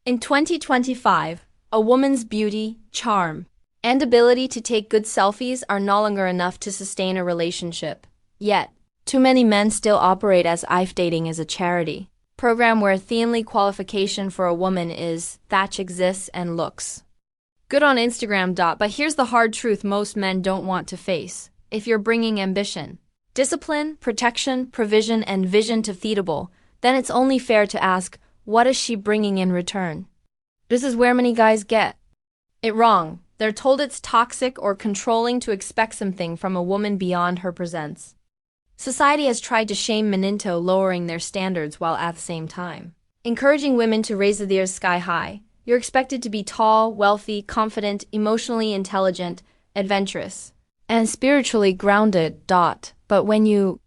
In 2025, a woman's beauty, charm, and ability to take good selfies are no longer enough to sustain a relationship. Yet, too many men still operate as if dating is a charity program where the only qualification for a woman is that exists and looks good on Instagram. But here's the hard truth most men don't want to face. If you're bringing ambition, discipline, protection, provision, and vision to Feedable, then it's only fair to ask, what is she bringing in return? This is where many guys get it wrong. They're told it's toxic or controlling to expect something from a woman beyond her presence. Society has tried to shame men into lowering their standards while at the same time encouraging women to raise their sky high. You're expected to be tall, wealthy, confident, emotionally intelligent, adventurous, and spiritually grounded. But when you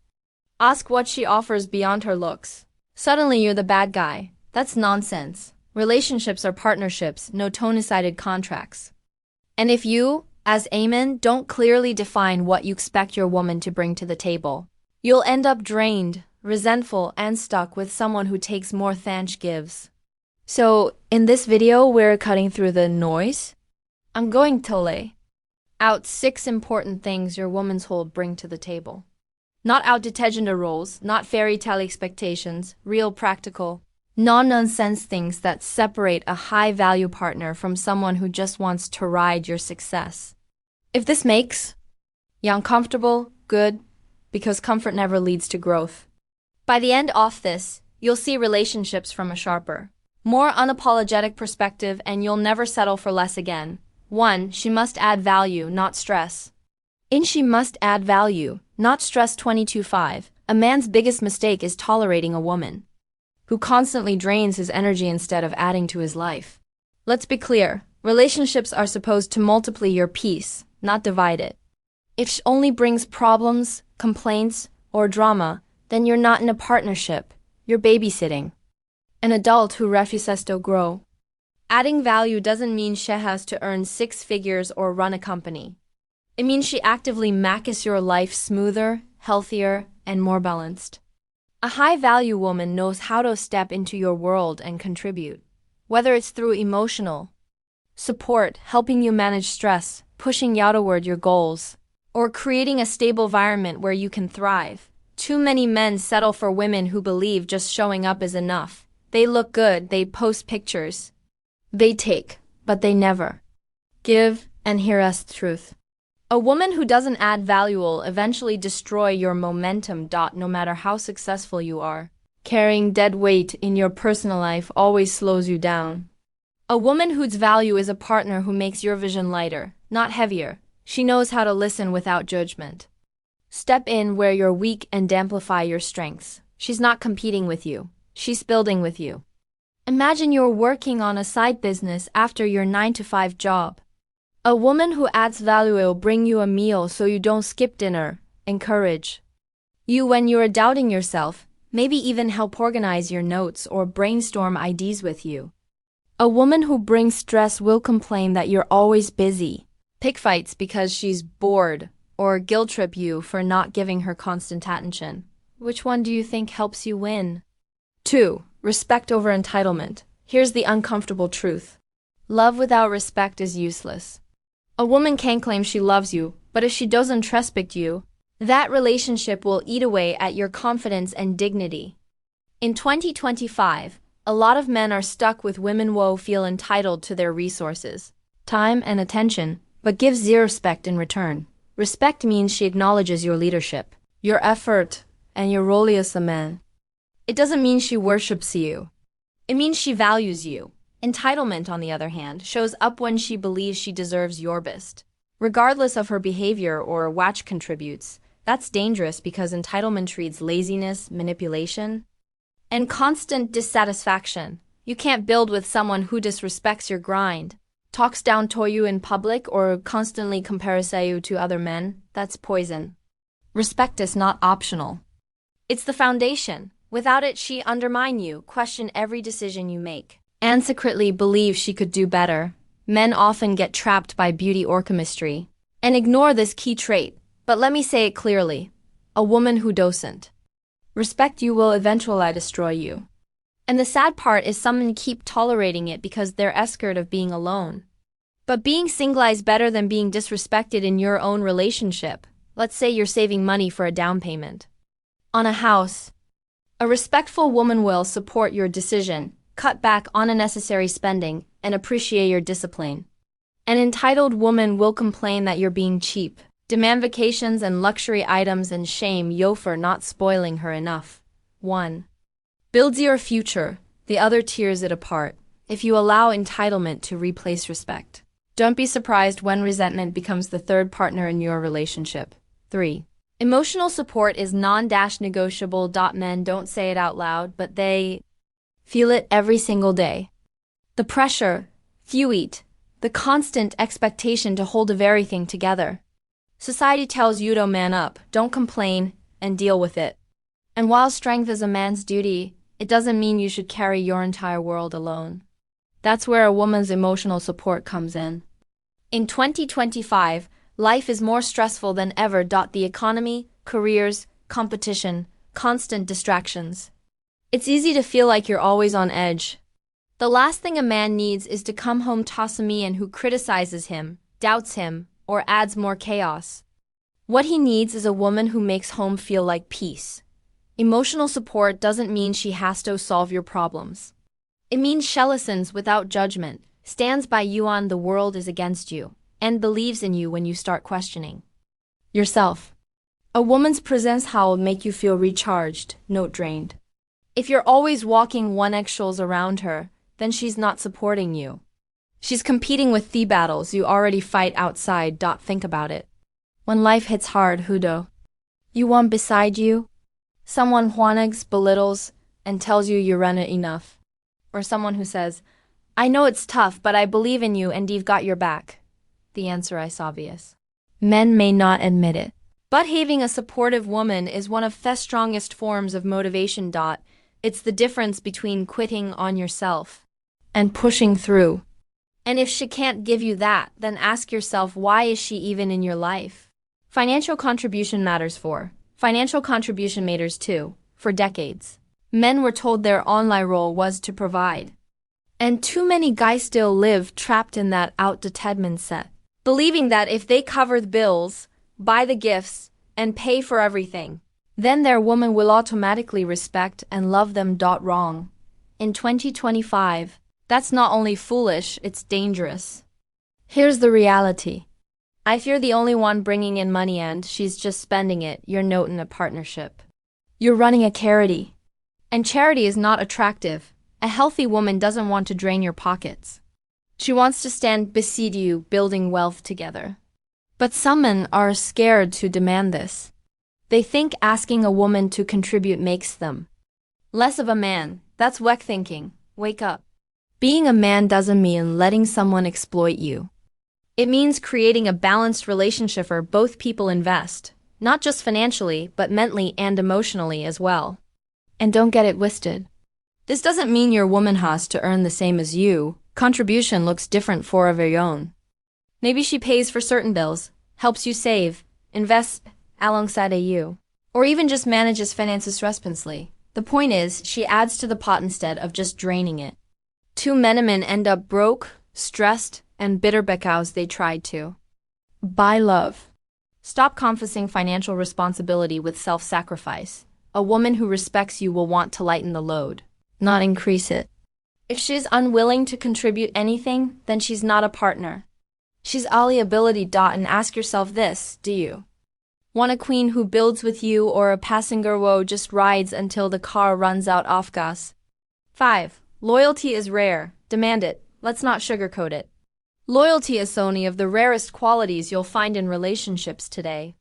ask what she offers beyond her looks, suddenly you're the bad guy. That's nonsense. Relationships are partnerships, no tone-decided contracts. And if you, as a man, don't clearly define what you expect your woman to bring to the table, you'll end up drained, resentful, and stuck with someone who takes more than she gives. So, in this video, we're cutting through the noise. I'm going to lay out 6 important things your woman's hold bring to the table. Not outdated gender roles, not fairy tale expectations, real practical, no-nonsense things that separate a high-value partner from someone who just wants to ride your success. If this makes you uncomfortable, good, because comfort never leads to growth. By the end of this, you'll see relationships from a sharper, more unapologetic perspective, and you'll never settle for less again. 1. She must add value, not stress. She must add value, not stress. 22.5. A man's biggest mistake is tolerating a woman who constantly drains his energy instead of adding to his life. Let's be clear, relationships are supposed to multiply your peace, not divide it. If she only brings problems, complaints, or drama, then you're not in a partnership, you're babysitting an adult who refuses to grow. Adding value doesn't mean she has to earn 6 figures or run a company. It means she actively makes your life smoother, healthier, and more balanced. A high-value woman knows how to step into your world and contribute, whether it's through emotional support, helping you manage stress, pushing you toward your goals, or creating a stable environment where you can thrive. Too many men settle for women who believe just showing up is enough. They look good, they post pictures, they take, but they never give. And hear us the truth. A woman who doesn't add value will eventually destroy your momentum. No matter how successful you are, carrying dead weight in your personal life always slows you down. A woman whose value is a partner who makes your vision lighter, not heavier. She knows how to listen without judgment. Step in where you're weak and amplify your strengths. She's not competing with you, she's building with you. Imagine you're working on a side business after your 9-to-5 job. A woman who adds value will bring you a meal so you don't skip dinner, encourage you when you're doubting yourself, maybe even help organize your notes or brainstorm ideas with you. A woman who brings stress will complain that you're always busy, pick fights because she's bored, or guilt trip you for not giving her constant attention. Which one do you think helps you win? 2. Respect over entitlement. Here's the uncomfortable truth. Love without respect is useless. A woman can claim she loves you, but if she doesn't respect you, that relationship will eat away at your confidence and dignity. In 2025, a lot of men are stuck with women who feel entitled to their resources, time, and attention, but give zero respect in return. Respect means she acknowledges your leadership, your effort, and your role as a man. It doesn't mean she worships you. It means she values you. Entitlement, on the other hand, shows up when she believes she deserves your best, regardless of her behavior or what she contributes. That's dangerous because entitlement treats laziness, manipulation, and constant dissatisfaction. You can't build with someone who disrespects your grind, talks down to you in public, or constantly compares you to other men. That's poison. Respect is not optional. It's the foundation. Without it, she undermines you, question every decision you make, and secretly believe she could do better. Men often get trapped by beauty or chemistry and ignore this key trait. But let me say it clearly. A woman who doesn't respect you will eventually destroy you. And the sad part is some keep tolerating it because they're scared of being alone. But being single is better than being disrespected in your own relationship. Let's say you're saving money for a down payment on a house. A respectful woman will support your decision, cut back on unnecessary spending, and appreciate your discipline. An entitled woman will complain that you're being cheap, demand vacations and luxury items, and shame you for not spoiling her enough. 1. Builds your future, the other tears it apart, if you allow entitlement to replace respect. Don't be surprised when resentment becomes the third partner in your relationship. 3. Emotional support is non-negotiable. Men don't say it out loud, but they feel it every single day. The pressure, fuite, the constant expectation to hold everything together. Society tells you to man up, don't complain, and deal with it. And while strength is a man's duty, it doesn't mean you should carry your entire world alone. That's where a woman's emotional support comes in. In 2025, life is more stressful than ever. The economy, careers, competition, constant distractions. It's easy to feel like you're always on edge. The last thing a man needs is to come home to a man who criticizes him, doubts him, or adds more chaos. What he needs is a woman who makes home feel like peace. Emotional support doesn't mean she has to solve your problems. It means she listens without judgment, stands by you on the world is against you, and believes in you when you start questioning yourself. A woman's presence will make you feel recharged, not drained. If you're always walking one eggshells around her, then she's not supporting you. She's competing with the battles you already fight outside. Think about it. When life hits hard, who do you want beside you? Someone who belittles and tells you you're not enough. Or someone who says, I know it's tough, but I believe in you and you've got your back. The answer is obvious. Men may not admit it, but having a supportive woman is one of the strongest forms of motivation. It's the difference between quitting on yourself and pushing through. And if she can't give you that, then ask yourself, why is she even in your life? Financial contribution matters for. Financial contribution matters too. For decades, men were told their only role was to provide. And too many guys still live trapped in that outdated mindset, believing that if they cover the bills, buy the gifts, and pay for everything, then their woman will automatically respect and love them. Wrong. In 2025, that's not only foolish, it's dangerous. Here's the reality. If you're the only one bringing in money and she's just spending it, you're not in a partnership. You're running a charity. And charity is not attractive. A healthy woman doesn't want to drain your pockets. She wants to stand beside you, building wealth together. But some men are scared to demand this. They think asking a woman to contribute makes them less of a man. That's weak thinking. Wake up. Being a man doesn't mean letting someone exploit you. It means creating a balanced relationship where both people invest, not just financially, but mentally and emotionally as well. And don't get it twisted. This doesn't mean your woman has to earn the same as you. Contribution looks different for every own. Maybe she pays for certain bills, helps you save, invests alongside you, or even just manages finances responsibly. The point is, she adds to the pot instead of just draining it. Too many men end up broke, stressed, and bitter because they tried to buy love. Stop confusing financial responsibility with self-sacrifice. A woman who respects you will want to lighten the load, not increase it. If she's unwilling to contribute anything, then she's not a partner. She's only ability. And ask yourself this, do you want a queen who builds with you or a passenger who just rides until the car runs out of gas? 5. Loyalty is rare. Demand it. Let's not sugarcoat it. Loyalty is one of the rarest qualities you'll find in relationships today.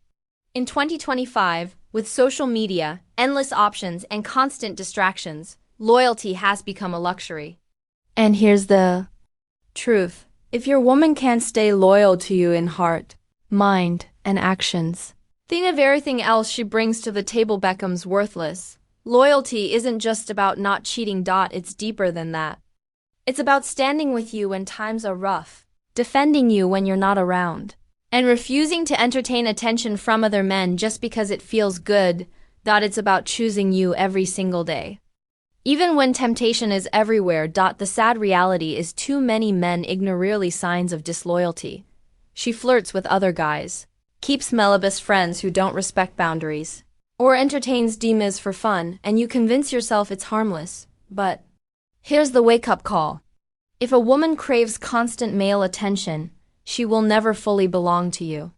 In 2025, with social media, endless options, and constant distractions, loyalty has become a luxury. And here's the truth. If your woman can't stay loyal to you in heart, mind, and actions, then if everything else she brings to the table becomes worthless. Loyalty isn't just about not cheating. It's deeper than that. It's about standing with you when times are rough, defending you when you're not around, and refusing to entertain attention from other men just because it feels good. It's about choosing you every single day. Even when temptation is everywhere. The sad reality is too many men ignore early signs of disloyalty. She flirts with other guys, keeps celibate friends who don't respect boundaries, or entertains demons for fun, and you convince yourself it's harmless. But here's the wake-up call. If a woman craves constant male attention, she will never fully belong to you.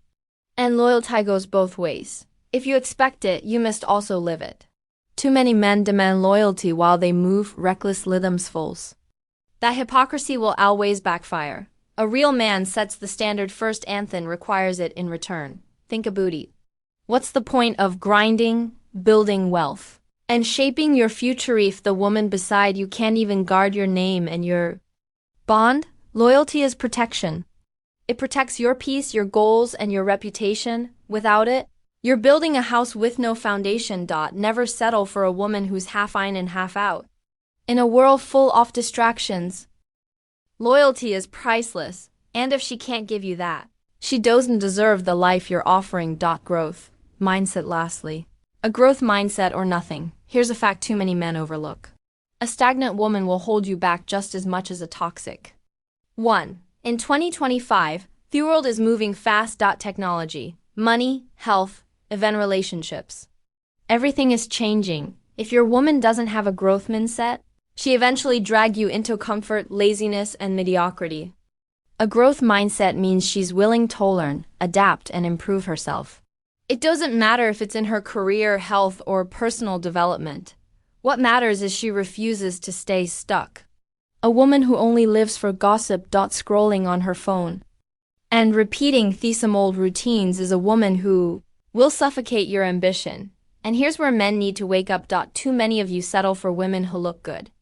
And loyalty goes both ways. If you expect it, you must also live it. Too many men demand loyalty while they move reckless rhythms fools. That hypocrisy will always backfire. A real man sets the standard first and then requires it in return. Think about it. What's the point of grinding, building wealth, and shaping your future if the woman beside you can't even guard your name and your bond? Loyalty is protection. It protects your peace, your goals, and your reputation. Without it, you're building a house with no foundation. Never settle for a woman who's half in and half out. In a world full of distractions, loyalty is priceless, and if she can't give you that, she doesn't deserve the life you're offering. Growth mindset. Lastly, a growth mindset or nothing. Here's a fact too many men overlook. A stagnant woman will hold you back just as much as a toxic one. In 2025, the world is moving fast. Technology, money, health, event relationships. Everything is changing. If your woman doesn't have a growth mindset, she eventually drag you into comfort, laziness, and mediocrity. A growth mindset means she's willing to learn, adapt, and improve herself. It doesn't matter if it's in her career, health, or personal development. What matters is she refuses to stay stuck. A woman who only lives for gossip. Scrolling on her phone and repeating the same old routines is a woman who will suffocate your ambition. And here's where men need to wake up. Too many of you settle for women who look good,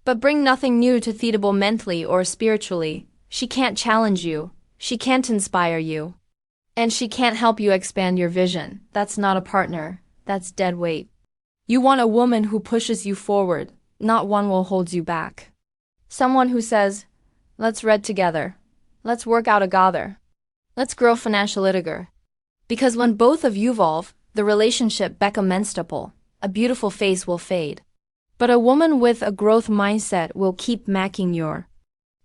but bring nothing new to the table mentally or spiritually. She can't challenge you, she can't inspire you, and she can't help you expand your vision. That's not a partner, that's dead weight. You want a woman who pushes you forward, not one who holds you back. Someone who says, let's read together, let's work out together, let's grow financially together. Because when both of you evolve, the relationship becomes unstable. A beautiful face will fade. But a woman with a growth mindset will keep making your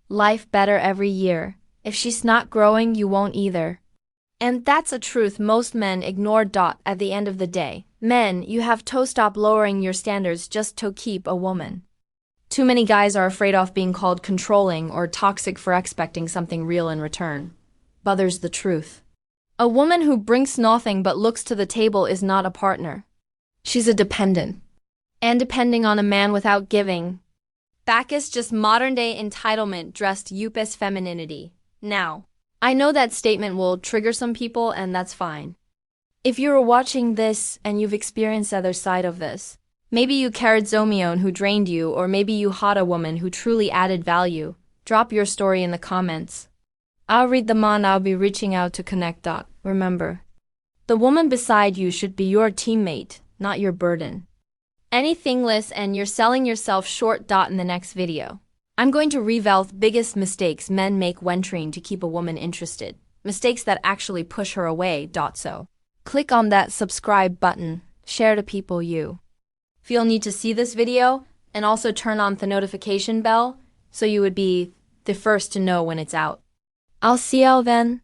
life better every year. If she's not growing, you won't either. And that's a truth most men ignore. At the end of the day, men, you have to stop lowering your standards just to keep a woman. Too many guys are afraid of being called controlling or toxic for expecting something real in return. But there's the truth. A woman who brings nothing but looks to the table is not a partner. She's a dependent. And depending on a man without giving back is just modern-day entitlement dressed up as femininity. Now, I know that statement will trigger some people, and that's fine. If you're watching this and you've experienced the other side of this, maybe you carried Zomion who drained you, or maybe you had a woman who truly added value, drop your story in the comments. I'll read them on. I'll be reaching out to connect. Remember, the woman beside you should be your teammate, not your burden. Anything less and you're selling yourself short. In the next video, I'm going to reveal the biggest mistakes men make when trying to keep a woman interested. Mistakes that actually push her away. So, click on that subscribe button, share to people you feel need to see this video, and also turn on the notification bell so you would be the first to know when it's out. I'll see y'all then.